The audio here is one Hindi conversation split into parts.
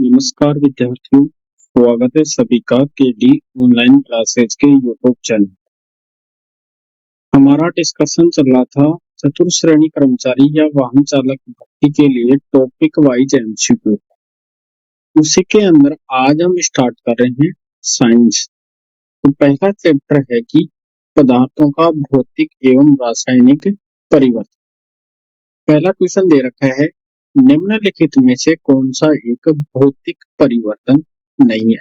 नमस्कार विद्यार्थियों, स्वागत है सभी का केडी ऑनलाइन क्लासेज के यूट्यूब चैनल। हमारा डिस्कशन चल रहा था चतुर्थ श्रेणी कर्मचारी या वाहन चालक भर्ती के लिए टॉपिक वाइज एमसीक्यू। उसी के अंदर आज हम स्टार्ट कर रहे हैं साइंस। तो पहला चैप्टर है कि पदार्थों का भौतिक एवं रासायनिक परिवर्तन। पहला क्वेश्चन दे रखा है, निम्नलिखित में से कौन सा एक भौतिक परिवर्तन नहीं है।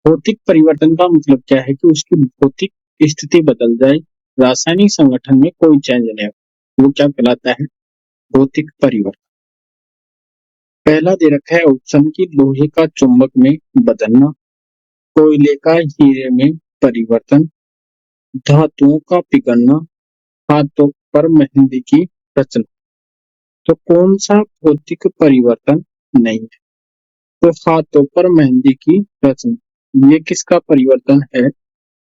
भौतिक परिवर्तन का मतलब क्या है कि उसकी भौतिक स्थिति बदल जाए, रासायनिक संगठन में कोई चेंज नहीं हो, वो क्या कहलाता है? भौतिक परिवर्तन। पहला दे रखा है ऑप्शन की लोहे का चुंबक में बदलना, कोयले का हीरे में परिवर्तन, धातुओं का पिघलना, हाथों पर मेहंदी की रचना। तो कौन सा भौतिक परिवर्तन नहीं है? तो हाथों पर मेहंदी की रचना, ये किसका परिवर्तन है?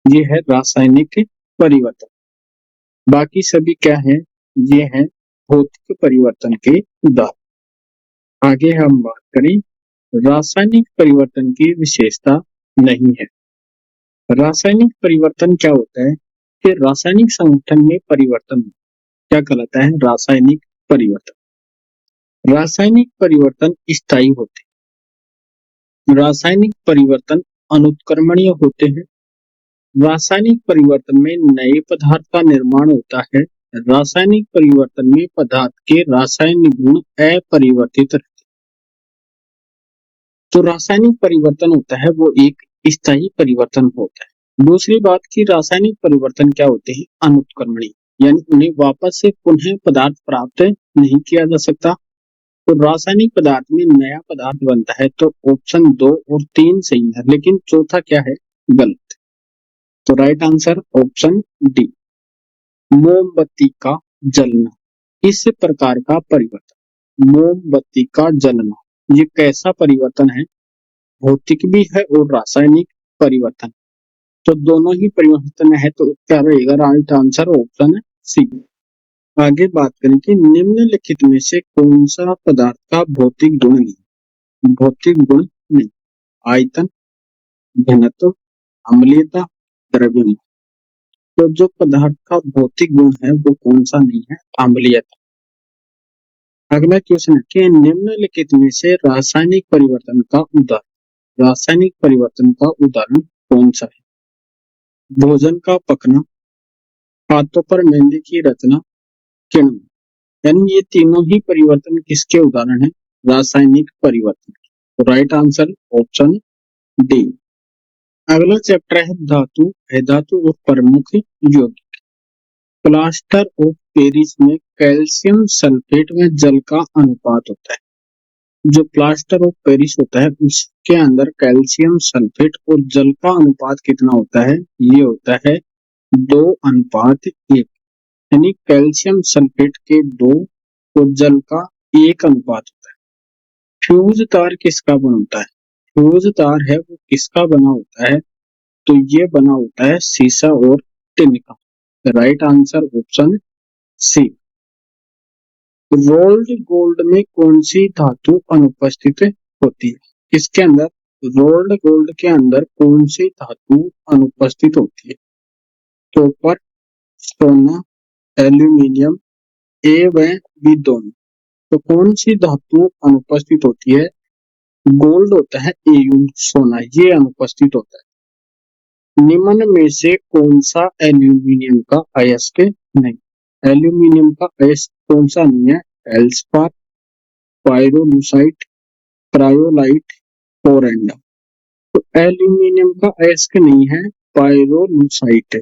ये है रासायनिक परिवर्तन। बाकी सभी क्या है? ये है भौतिक परिवर्तन के उदाहरण। आगे हम बात करें, रासायनिक परिवर्तन की विशेषता नहीं है। रासायनिक परिवर्तन क्या होता है कि रासायनिक संगठन में परिवर्तन क्या कहलाता है? रासायनिक परिवर्तन। रासायनिक परिवर्तन स्थायी होते हैं, रासायनिक परिवर्तन अनुत्क्रमणीय होते हैं, रासायनिक परिवर्तन में नए पदार्थ का निर्माण होता है, रासायनिक परिवर्तन में पदार्थ के रासायनिक गुण अपरिवर्तित रहते हैं। तो रासायनिक परिवर्तन होता है वो एक स्थायी परिवर्तन होता है। दूसरी बात की रासायनिक परिवर्तन क्या होते हैं? अनुत्क्रमणीय, यानी उन्हें वापस से पुनः पदार्थ प्राप्त नहीं किया जा सकता। तो रासायनिक पदार्थ में नया पदार्थ बनता है, तो ऑप्शन 2 और 3 सही है, लेकिन चौथा क्या है? गलत। तो राइट आंसर ऑप्शन डी, मोमबत्ती का जलना। इस प्रकार का परिवर्तन, मोमबत्ती का जलना, ये कैसा परिवर्तन है? भौतिक भी है और रासायनिक परिवर्तन। तो दोनों ही परिवर्तन है, तो क्या रहेगा? Right answer option C. आगे बात करें कि निम्नलिखित में से कौन सा पदार्थ का भौतिक गुण नहीं? भौतिक गुण नहीं, आयतन, घनत्व, अम्लीयता, द्रव्यमान। तो जो पदार्थ का भौतिक गुण है वो कौन सा नहीं है? अम्लीयता। अगला क्वेश्चन है कि निम्नलिखित में से रासायनिक परिवर्तन का उदाहरण, रासायनिक परिवर्तन का उदाहरण कौन सा है? भोजन का पकना, हाथों पर मेहंदी की रचना, किण्वन। यानी ये तीनों ही परिवर्तन किसके उदाहरण है? रासायनिक परिवर्तन। तो राइट आंसर ऑप्शन डी। अगला चैप्टर है धातु, धातु और प्रमुख यौगिक। प्लास्टर ऑफ पेरिस में कैल्शियम सल्फेट में जल का अनुपात होता है। जो प्लास्टर ऑफ पेरिस होता है उसके अंदर कैल्शियम सल्फेट और जल का अनुपात कितना होता है? ये होता है 2:1, यानी कैल्शियम सल्फेट के 2 और जल का 1 अनुपात होता है। फ्यूज तार किसका बना होता है? फ्यूज तार है वो किसका बना होता है? तो ये बना होता है सीसा और टिन का। Right answer option C. Rolled gold में कौन सी धातु अनुपस्थित होती है? इसके अंदर रोल्ड गोल्ड के अंदर कौन सी धातु अनुपस्थित होती है? कॉपर, सोना, एल्यूमिनियम, ए व बी दोनों। तो कौन सी धातु अनुपस्थित होती है? गोल्ड होता है, एयू सोना, ये अनुपस्थित होता है। निम्न में से कौन सा एल्यूमिनियम का अयस्क नहीं? एल्यूमिनियम का अयस्क कौन सा नहीं है? एल्सपार, पायरोलुसाइट, क्रायोलाइट, कोरेंडम। तो एल्यूमिनियम का अयस्क नहीं है, पायरोलुसाइट है।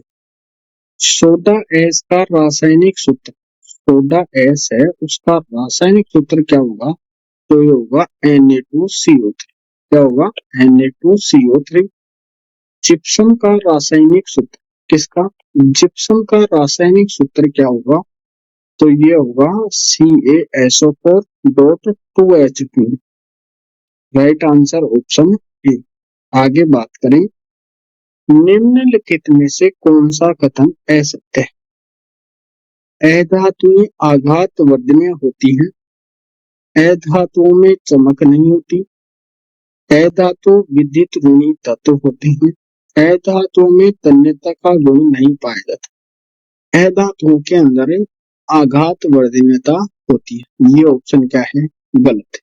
सोडा ऐश का रासायनिक सूत्र, सोडा ऐश है उसका रासायनिक सूत्र क्या होगा? तो ये होगा Na2CO3। क्या होगा? Na2CO3। जिप्सम का रासायनिक सूत्र किसका? जिप्सम का रासायनिक सूत्र क्या होगा? तो ये होगा CaSO4.2H2। Right answer option A. आगे बात करें, निम्नलिखित में से कौन सा कथन असत्य है? अधातुएं आघात वर्धनीय होती हैं, अधातुओं में चमक नहीं होती, अधातु विद्युत ऋणी तत्व होते हैं। अधातुओं में तन्यता का गुण नहीं पाया जाता। अधातुओं के अंदर आघात वर्धनीयता होती है। ये ऑप्शन क्या है? गलत है,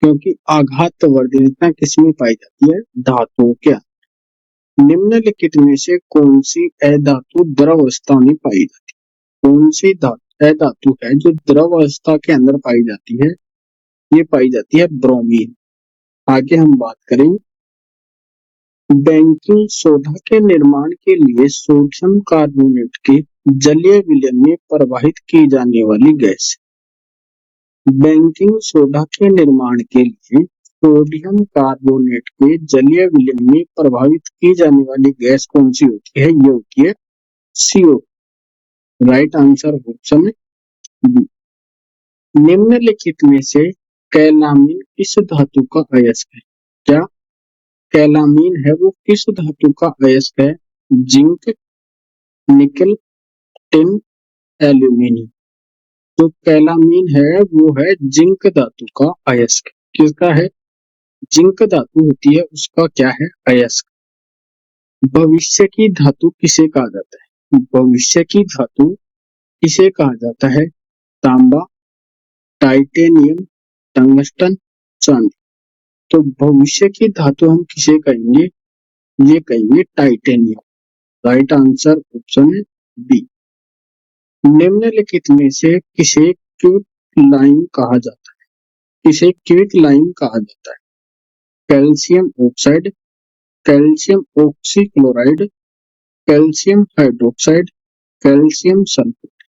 क्योंकि आघात वर्धनीयता किसमें पाई जाती है? धातुओं के अंदर। निम्नलिखित में से कौन सी अधातु द्रव अवस्था में पाई जाती है? कौन सी अधातु है जो द्रव अवस्था के अंदर पाई जाती है? ये पाई जाती है ब्रोमीन। आगे हम बात करें, बेकिंग सोडा के निर्माण के लिए सोडियम कार्बोनेट के जलीय विलयन में प्रवाहित की जाने वाली गैस। बेकिंग सोडा के निर्माण के लिए सोडियम कार्बोनेट के जलीय विलयन में प्रभावित की जाने वाली गैस कौन सी होती है? ये होती है CO। Right answer option B. निम्नलिखित में से कैलामीन किस धातु का अयस्क है? क्या कैलामीन है वो किस धातु का अयस्क है? जिंक, निकल, टिन, एल्यूमिनियम। जो कैलामीन है वो है जिंक धातु का अयस्क। किसका है? जिंक धातु होती है, उसका क्या है? अयस्क। भविष्य की धातु किसे कहा जाता है? भविष्य की धातु किसे कहा जाता है? तांबा, टाइटेनियम, टंगस्टन, चांदी। तो भविष्य की धातु हम किसे कहेंगे? ये कहेंगे टाइटेनियम। राइट आंसर ऑप्शन है बी। निम्नलिखित में से किसे क्विक लाइम कहा जाता है? किसे क्विक लाइम कहा जाता है? Calcium oxide, calcium oxychloride, calcium hydroxide, calcium sulphate.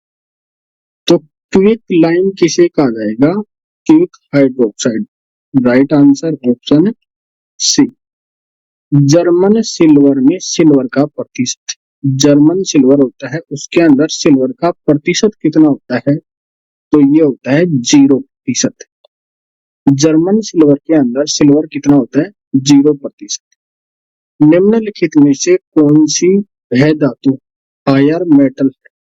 तो क्विक लाइम किसे कहा जाएगा? Quick hydroxide. Right answer option C. German silver में सिल्वर का प्रतिशत, जर्मन सिल्वर होता है उसके अंदर सिल्वर का प्रतिशत कितना होता है? तो ये होता है 0%। जर्मन सिल्वर के अंदर सिल्वर कितना होता है? 0%। निम्नलिखित में से कौन सी है धातु हायर मेटल है?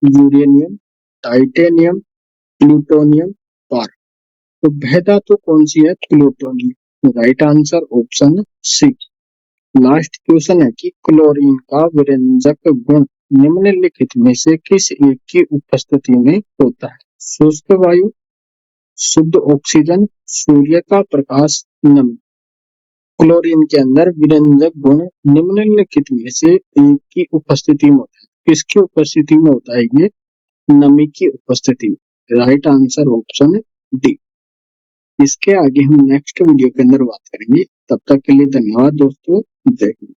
यूरेनियम, टाइटेनियम, प्लूटोनियम, पार। तो वह धातु कौन सी है? Plutonium. Right answer option C. Last question है कि क्लोरीन का विरंजक गुण निम्नलिखित में से किस एक की उपस्थिति में होता है? शुष्क वायु, शुद्ध ऑक्सीजन, सूर्य का प्रकाश, नमी। क्लोरीन के अंदर विरंजक गुण निम्नलिखित में से एक की उपस्थिति में होता है। किसकी उपस्थिति में होता है? ये नमी की उपस्थिति में। Right answer option D. इसके आगे हम नेक्स्ट वीडियो के अंदर बात करेंगे। तब तक के लिए धन्यवाद दोस्तों। जय हिंद।